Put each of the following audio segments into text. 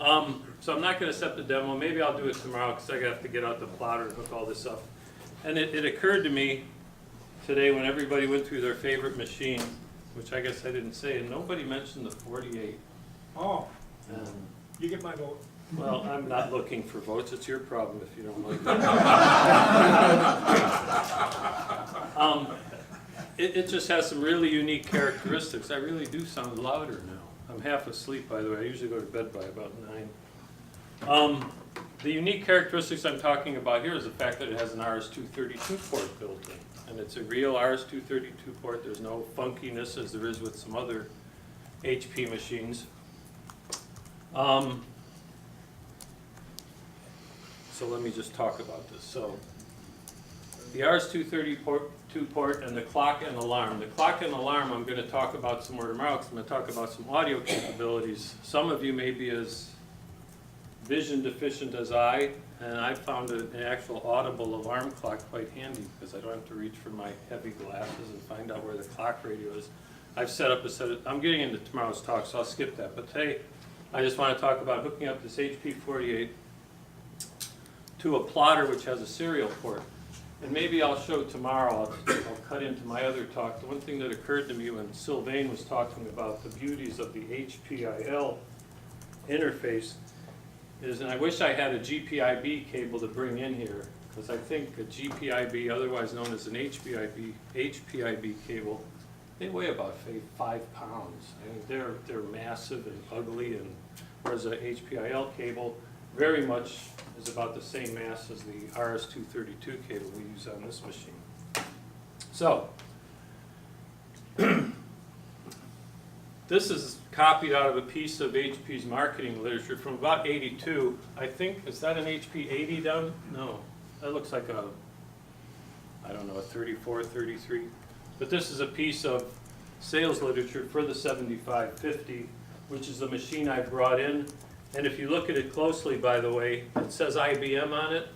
So I'm not going to set the demo. Maybe I'll do it tomorrow because I have to get out the plotter and hook all this up. And it occurred to me today when everybody went through their favorite machine, which I guess I didn't say, and nobody mentioned the 48. Oh, you get my vote. Well, I'm not looking for votes. It's your problem if you don't like it. It just has some really unique characteristics. I really do sound louder now. I'm half asleep, by the way. I usually go to bed by about 9. The unique characteristics I'm talking about here is the fact that it has an RS232 port built in. And it's a real RS232 port. There's no funkiness as there is with some other HP machines. So let me just talk about this. So the RS232 port and the clock and alarm. The clock and alarm I'm going to talk about some more tomorrow because I'm going to talk about some audio capabilities. Some of you may be as vision deficient as I, and I found an actual audible alarm clock quite handy because I don't have to reach for my heavy glasses and find out where the clock radio is. I've set up a set of, I'm getting into tomorrow's talk, so I'll skip that. But today, I just want to talk about hooking up this HP48 to a plotter which has a serial port. And maybe I'll show tomorrow, I'll cut into my other talk. The one thing that occurred to me when Sylvain was talking about the beauties of the HPGL interface is, and I wish I had a GPIB cable to bring in here, because I think a GPIB, otherwise known as an HPIB cable, they weigh about 5 pounds. I mean, they're massive and ugly, and whereas a HPGL cable very much is about the same mass as the RS232 cable we use on this machine. So, this is copied out of a piece of HP's marketing literature from about '82. I think, is that an HP 80 down? No, that looks like a, I don't know, a 34, 33. But this is a piece of sales literature for the 7550, which is a machine I brought in. And if you look at it closely, by the way, it says IBM on it.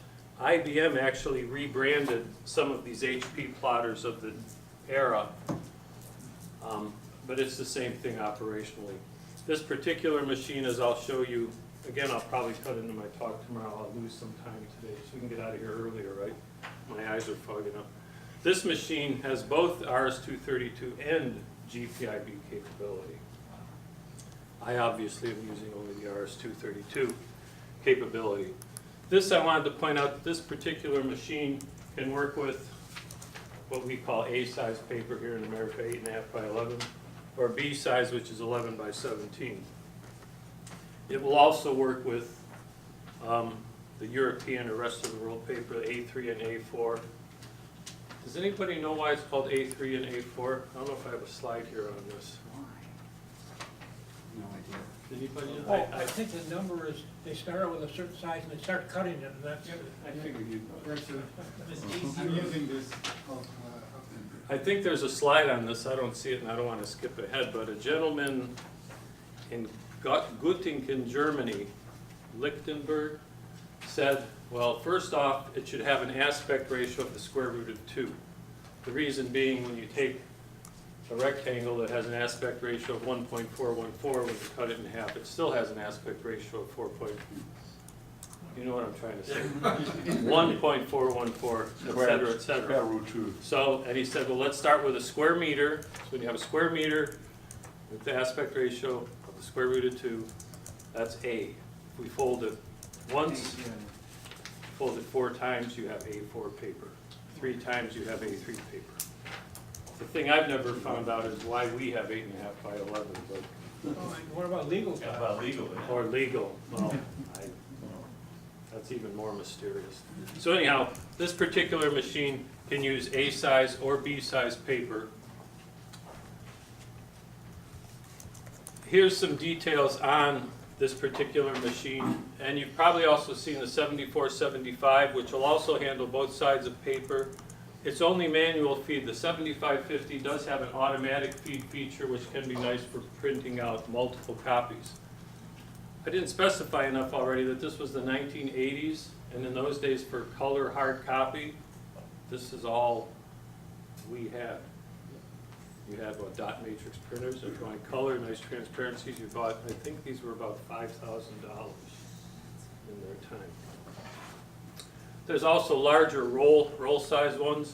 IBM actually rebranded some of these HP plotters of the era, but it's the same thing operationally. This particular machine, as I'll show you, again, I'll probably cut into my talk tomorrow. I'll lose some time today so we can get out of here earlier, right? My eyes are fogging up. This machine has both RS232 and GPIB capability. I obviously am using only the RS232 capability. This, I wanted to point out that this particular machine can work with what we call A size paper here in America, 8.5 by 11, or B size, which is 11 by 17. It will also work with the European or rest of the world paper, A3 and A4. Does anybody know why it's called A3 and A4? I don't know if I have a slide here on this. No idea. Anybody know? Oh, I think the number is, they start out with a certain size and they start cutting it, and that's it. I figured you'd know. I'm using this. I think there's a slide on this. I don't see it and I don't want to skip ahead, but a gentleman in Göttingen, Germany, Lichtenberg, said, well, first off, it should have an aspect ratio of the square root of 2. The reason being, when you take a rectangle that has an aspect ratio of 1.414, when you cut it in half, it still has an aspect ratio of 4. You know what I'm trying to say. 1.414, et cetera, et cetera. Yeah, root 2. So, and he said, well, let's start with a square meter. So when you have a square meter with the aspect ratio of the square root of 2, that's A. If we fold it once, fold it 4 times, you have A4 paper. 3 times, you have A3 paper. The thing I've never found out is why we have 8.5 by 11, but. Oh, and what about legal? Yeah, about legal. Or legal, well, that's even more mysterious. So anyhow, this particular machine can use A size or B size paper. Here's some details on this particular machine, and you've probably also seen the 7475, which will also handle both sides of paper. It's only manual feed. The 7550 does have an automatic feed feature, which can be nice for printing out multiple copies. I didn't specify enough already that this was the 1980s, and in those days for color hard copy, this is all we had. You have dot matrix printers. If you want color, nice transparencies, you bought, I think these were about $5,000 in their time. There's also larger roll size ones,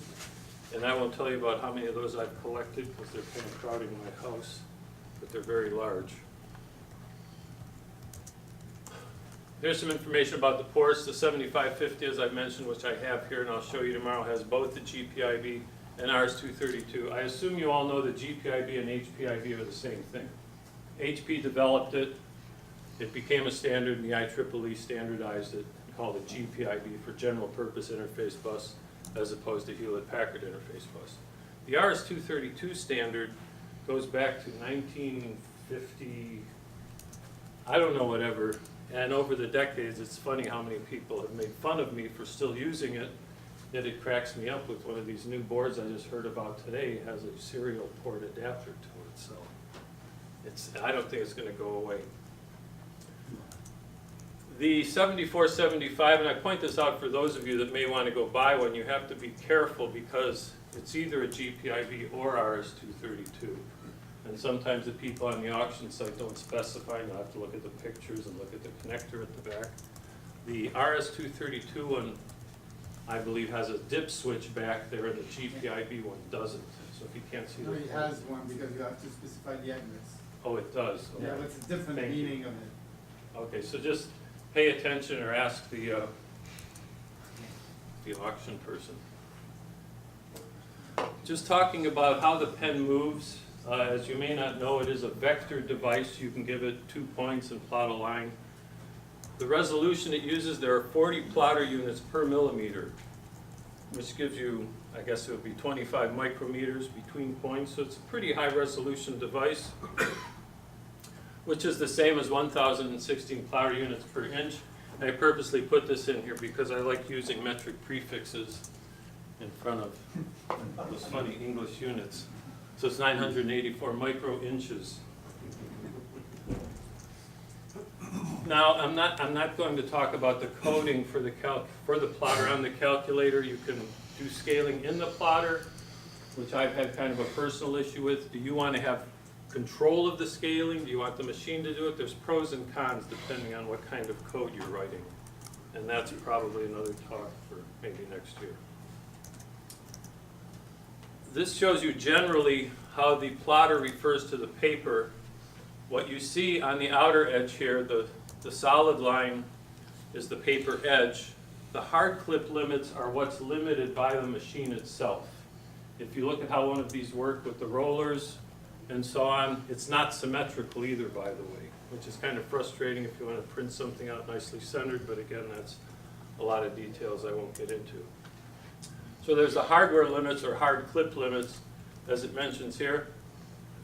and I won't tell you about how many of those I've collected because they're kind of crowding my house, but they're very large. Here's some information about the ports. The 7550, as I mentioned, which I have here and I'll show you tomorrow, has both the GPIB and RS232. I assume you all know that GPIB and HPIB are the same thing. HP developed it, it became a standard, and the IEEE standardized it and called it GPIB for General Purpose Interface Bus, as opposed to Hewlett-Packard Interface Bus. The RS232 standard goes back to 1950, I don't know, whatever, and over the decades, it's funny how many people have made fun of me for still using it, yet it cracks me up with one of these new boards I just heard about today, has a serial port adapter to it, so I don't think it's going to go away. The 7475, and I point this out for those of you that may want to go buy one, you have to be careful because it's either a GPIB or RS232. And sometimes the people on the auction site don't specify, and you'll have to look at the pictures and look at the connector at the back. The RS232 one, I believe, has a dip switch back there, and the GPIB one doesn't. So if you can't see No, the it has one because you have to specify the address. Oh, it does? Yeah, Okay. but it's a different Thank you. meaning of it. Okay, so just pay attention or ask the auction person. Just talking about how the pen moves. As you may not know, it is a vector device. You can give it 2 points and plot a line. The resolution it uses, there are 40 plotter units per millimeter, which gives you, I guess it would be 25 micrometers between points. So it's a pretty high resolution device, which is the same as 1,016 plotter units per inch. And I purposely put this in here because I like using metric prefixes in front of those funny English units. So it's 984 micro inches. Now, I'm not going to talk about the coding for the plotter on the calculator. You can do scaling in the plotter, which I've had kind of a personal issue with. Do you want to have control of the scaling? Do you want the machine to do it? There's pros and cons depending on what kind of code you're writing. And that's probably another talk for maybe next year. This shows you generally how the plotter refers to the paper. What you see on the outer edge here, the solid line is the paper edge. The hard clip limits are what's limited by the machine itself. If you look at how one of these work with the rollers and so on, it's not symmetrical either, by the way, which is kind of frustrating if you want to print something out nicely centered, but again, that's a lot of details I won't get into. So there's the hardware limits or hard clip limits, as it mentions here.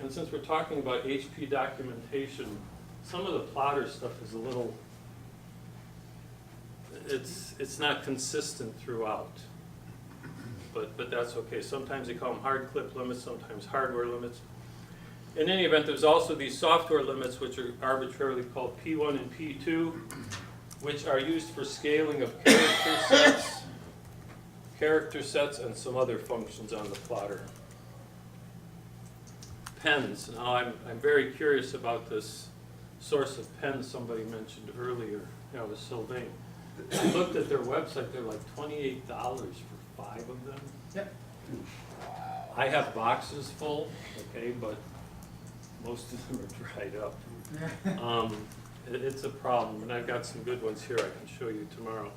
And since we're talking about HP documentation, some of the plotter stuff is a little, it's not consistent throughout. But that's okay. Sometimes they call them hard clip limits, sometimes hardware limits. In any event, there's also these software limits, which are arbitrarily called P1 and P2, which are used for scaling of character sets and some other functions on the plotter. Pens. Now I'm very curious about this source of pens somebody mentioned earlier, the Sylvain. I looked at their website, they're like $28 for 5 of them. Yep. I have boxes full, okay, but most of them are dried up. It's a problem, and I've got some good ones here I can show you tomorrow.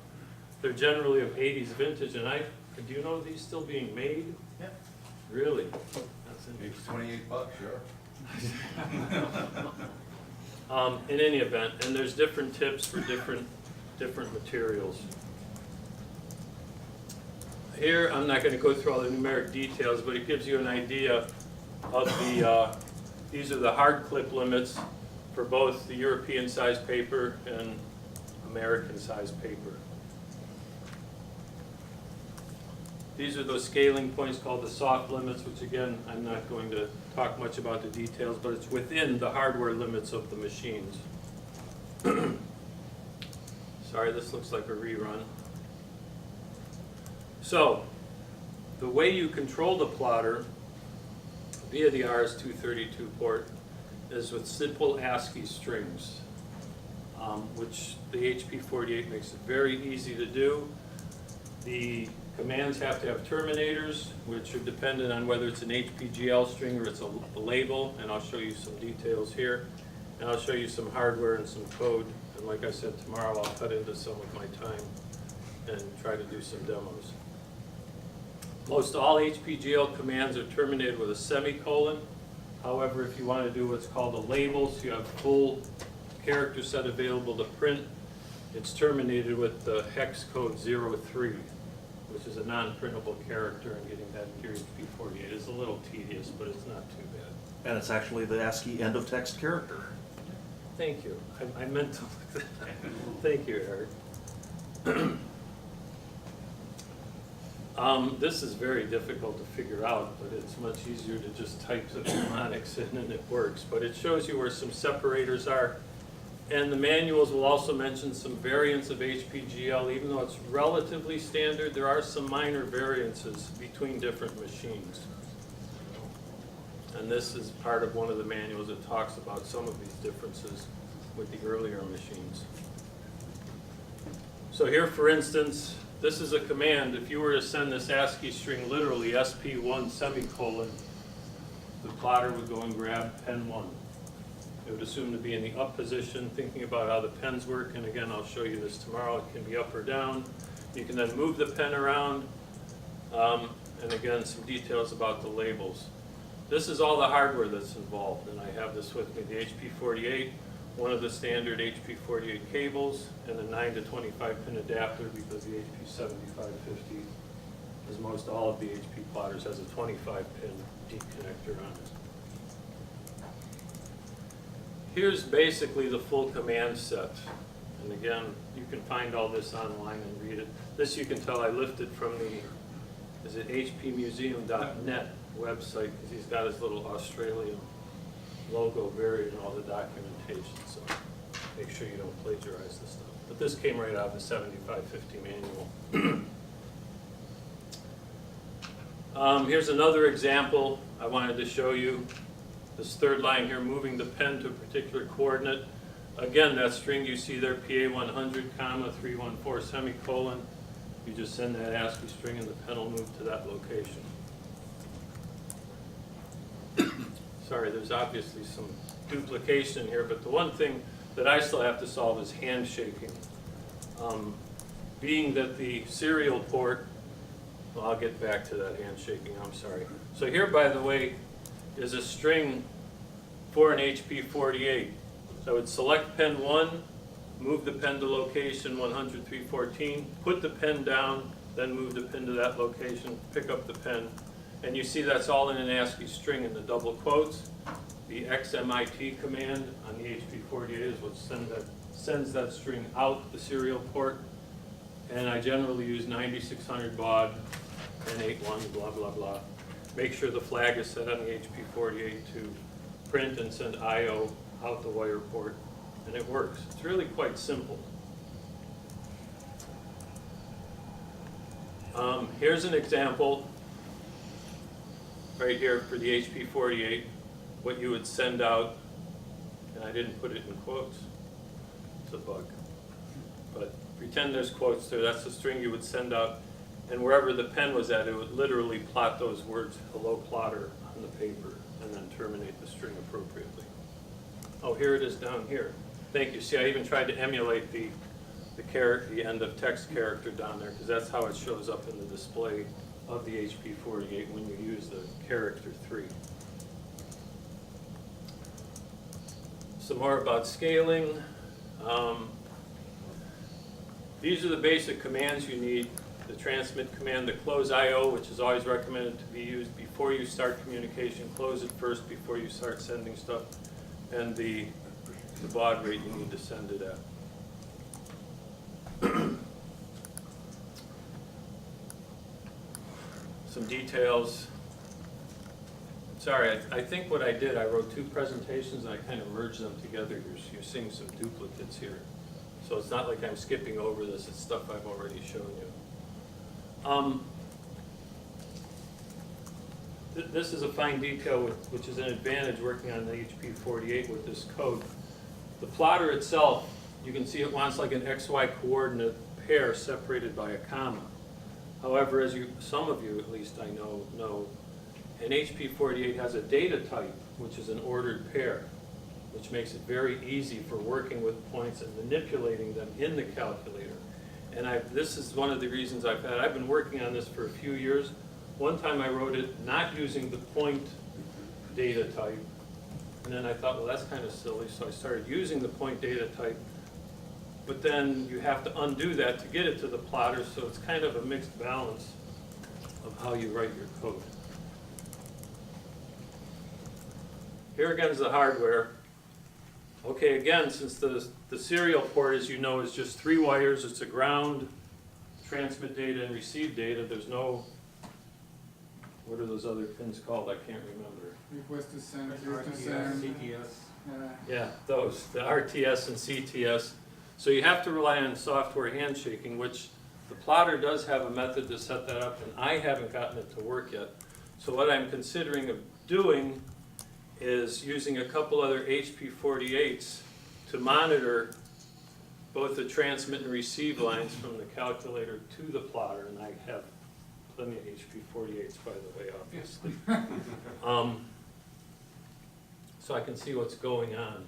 They're generally of 80s vintage, and do you know these still being made? Yep. Really? That's interesting. $28, sure. In any event, and there's different tips for different materials. Here, I'm not going to go through all the numeric details, but it gives you an idea of these are the hard clip limits for both the European size paper and American size paper. These are those scaling points called the soft limits, which again, I'm not going to talk much about the details, but it's within the hardware limits of the machines. Sorry, this looks like a rerun. So, the way you control the plotter, via the RS232 port is with simple ASCII strings, which the HP48 makes it very easy to do. The commands have to have terminators, which are dependent on whether it's an HPGL string or it's a label, and I'll show you some details here. And I'll show you some hardware and some code, and like I said, tomorrow I'll cut into some of my time and try to do some demos. Most all HPGL commands are terminated with a semicolon. However, if you want to do what's called a label, so you have full character set available to print, it's terminated with the hex code 03, which is a non-printable character, and getting that into your HP48 is a little tedious, but it's not too bad. And it's actually the ASCII end of text character. Thank you. I meant to look at that. Thank you, Eric. This is very difficult to figure out, but it's much easier to just type the mnemonics in and it works. But it shows you where some separators are. And the manuals will also mention some variants of HPGL. Even though it's relatively standard, there are some minor variances between different machines. And this is part of one of the manuals that talks about some of these differences with the earlier machines. So here, for instance, this is a command. If you were to send this ASCII string literally SP1 semicolon, the plotter would go and grab pen 1. It would assume to be in the up position, thinking about how the pens work, and again, I'll show you this tomorrow. It can be up or down. You can then move the pen around, and again, some details about the labels. This is all the hardware that's involved, and I have this with me, the HP48, one of the standard HP48 cables, and a 9 to 25 pin adapter, because the HP7550, as most all of the HP plotters, has a 25 pin D connector on it. Here's basically the full command set. And again, you can find all this online and read it. This you can tell I lifted from the, is it hpmuseum.net website, because he's got his little Australian logo buried in all the documentation, so make sure you don't plagiarize this stuff. But this came right out of the 7550 manual. Here's another example I wanted to show you. This third line here, moving the pen to a particular coordinate. Again, that string you see there, PA100, comma, 314, semicolon. You just send that ASCII string and the pen will move to that location. Sorry, there's obviously some duplication here, but the one thing that I still have to solve is handshaking. Being that the serial port, well, I'll get back to that handshaking, I'm sorry. So here, by the way, is a string for an HP48. So I would select pen 1, move the pen to location 100-314, put the pen down, then move the pen to that location, pick up the pen, and you see that's all in an ASCII string in the double quotes. The XMIT command on the HP48 is what sends that string out the serial port, and I generally use 9600 baud and 81 blah blah blah. Make sure the flag is set on the HP48 to print and send I/O out the wire port, and it works. It's really quite simple. Here's an example right here for the HP48, what you would send out, and I didn't put it in quotes. It's a bug. But pretend there's quotes there. That's the string you would send out, and wherever the pen was at, it would literally plot those words, hello plotter, on the paper, and then terminate the string appropriately. Oh, here it is down here. Thank you. See, I even tried to emulate the end of text character down there, because that's how it shows up in the display of the HP48 when you use the character 3. Some more about scaling. These are the basic commands you need. The transmit command, the close I/O, which is always recommended to be used before you start communication. Close it first before you start sending stuff. And the baud rate you need to send it at. Some details. Sorry, I think what I did, I wrote 2 presentations and I kind of merged them together. You're seeing some duplicates here. So it's not like I'm skipping over this, it's stuff I've already shown you. This is a fine detail, which is an advantage working on the HP48 with this code. The plotter itself, you can see it wants like an XY coordinate pair separated by a comma. However, as some of you at least I know, an HP48 has a data type, which is an ordered pair, which makes it very easy for working with points and manipulating them in the calculator. And this is one of the reasons I've been working on this for a few years. One time I wrote it not using the point data type, and then I thought, well, that's kind of silly, so I started using the point data type. But then you have to undo that to get it to the plotter, so it's kind of a mixed balance of how you write your code. Here again is the hardware. Okay, again, since the serial port, as you know, is just 3 wires, it's a ground, transmit data and receive data. There's no, what are those other pins called? I can't remember. Request to send, request to send. CTS. Yeah, those, the RTS and CTS. So you have to rely on software handshaking, which the plotter does have a method to set that up, and I haven't gotten it to work yet. So what I'm considering of doing is using a couple other HP48s to monitor both the transmit and receive lines from the calculator to the plotter, and I have plenty of HP48s, by the way, obviously. So I can see what's going on,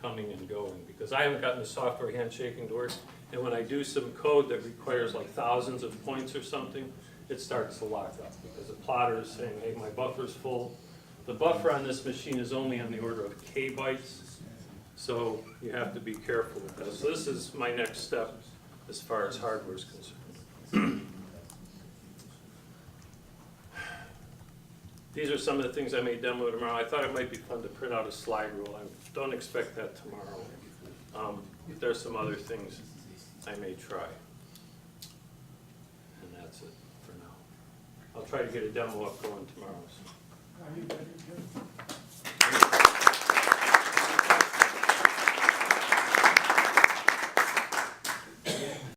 coming and going, because I haven't gotten the software handshaking to work, and when I do some code that requires like thousands of points or something, it starts to lock up, because the plotter is saying, hey, my buffer's full. The buffer on this machine is only on the order of K bytes, so you have to be careful with that. So this is my next step as far as hardware is concerned. These are some of the things I may demo tomorrow. I thought it might be fun to print out a slide rule. I don't expect that tomorrow. There's some other things I may try. And that's it for now. I'll try to get a demo up going tomorrow. So. Are you ready, Jim?